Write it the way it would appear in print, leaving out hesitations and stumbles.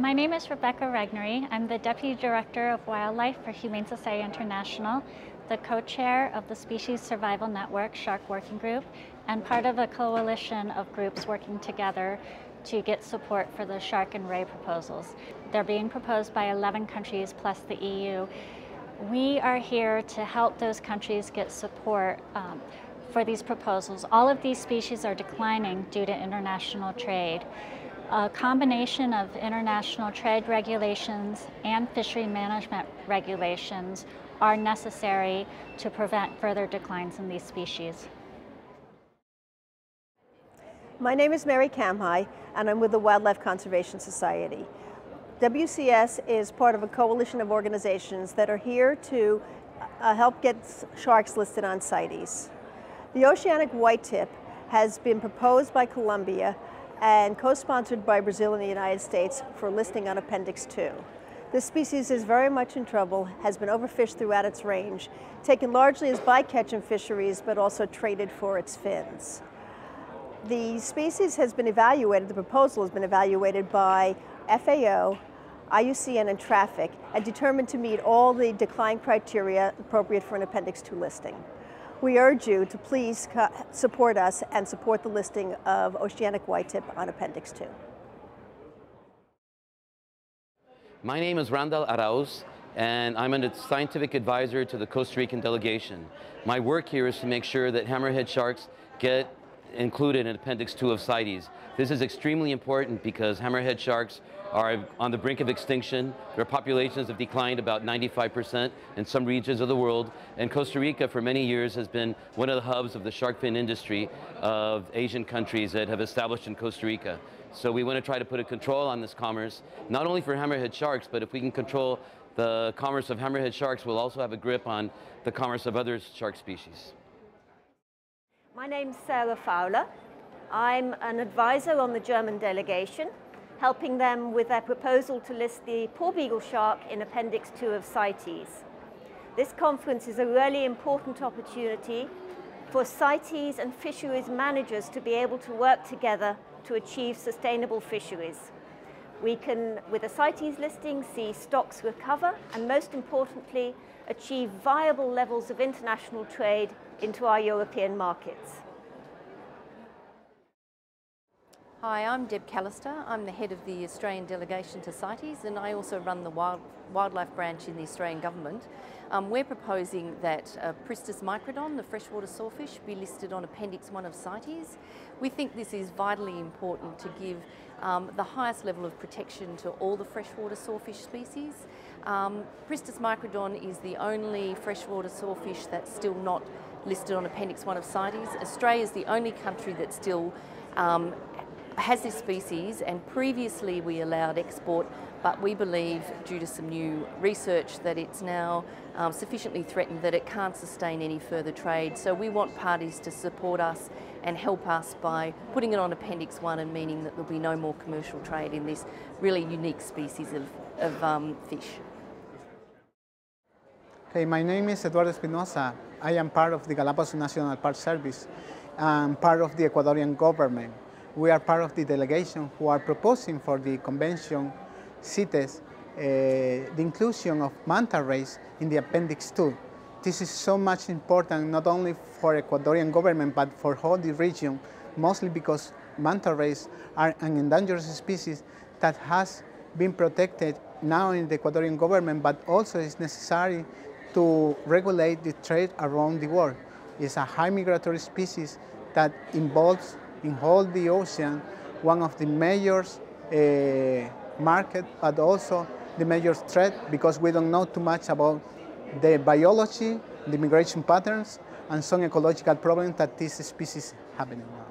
My name is Rebecca Regnery. I'm the Deputy Director of Wildlife for Humane Society International, the co-chair of the Species Survival Network Shark Working Group, and part of a coalition of groups working together to get support for the shark and ray proposals. They're being proposed by 11 countries plus the EU. We are here to help those countries get support for these proposals. All of these species are declining due to international trade. A combination of international trade regulations and fishery management regulations are necessary to prevent further declines in these species. My name is Mary Kamhai, and I'm with the Wildlife Conservation Society. WCS is part of a coalition of organizations that are here to help get sharks listed on CITES. The oceanic whitetip has been proposed by Colombia and co-sponsored by Brazil and the United States for listing on Appendix 2. This species is very much in trouble, has been overfished throughout its range, taken largely as bycatch in fisheries, but also traded for its fins. The species has been evaluated, the proposal has been evaluated by FAO, IUCN, and Traffic, and determined to meet all the decline criteria appropriate for an Appendix 2 listing. We urge you to please support us and support the listing of oceanic whitetip on Appendix 2. My name is Randall Arauz, and I'm a scientific advisor to the Costa Rican delegation. My work here is to make sure that hammerhead sharks get included in Appendix 2 of CITES. This is extremely important because hammerhead sharks are on the brink of extinction. Their populations have declined about 95% in some regions of the world, and Costa Rica for many years has been one of the hubs of the shark fin industry of Asian countries that have established in Costa Rica. So we want to try to put a control on this commerce, not only for hammerhead sharks, but if we can control the commerce of hammerhead sharks, we'll also have a grip on the commerce of other shark species. My name's Sarah Fowler. I'm an advisor on the German delegation, helping them with their proposal to list the porbeagle shark in Appendix 2 of CITES. This conference is a really important opportunity for CITES and fisheries managers to be able to work together to achieve sustainable fisheries. We can, with a CITES listing, see stocks recover and, most importantly, achieve viable levels of international trade into our European markets. Hi, I'm Deb Callister. I'm the head of the Australian delegation to CITES, and I also run the wildlife branch in the Australian government. We're proposing that Pristis microdon, the freshwater sawfish, be listed on Appendix 1 of CITES. We think this is vitally important to give the highest level of protection to all the freshwater sawfish species. Pristis microdon is the only freshwater sawfish that's still not listed on Appendix 1 of CITES. Australia is the only country that still has this species, and previously we allowed export, but we believe due to some new research that it's now sufficiently threatened that it can't sustain any further trade. So we want parties to support us and help us by putting it on Appendix 1 and meaning that there'll be no more commercial trade in this really unique species of fish. Hey, my name is Eduardo Espinosa. I am part of the Galapagos National Park Service and part of the Ecuadorian government. We are part of the delegation who are proposing for the convention CITES the inclusion of manta rays in the Appendix 2. This is so much important not only for Ecuadorian government but for all the region, mostly because manta rays are an endangered species that has been protected now in the Ecuadorian government, but also is necessary to regulate the trade around the world. It's a high migratory species that involves in all the ocean one of the major market, but also the major threat, because we don't know too much about the biology, the migration patterns, and some ecological problems that this species happening now.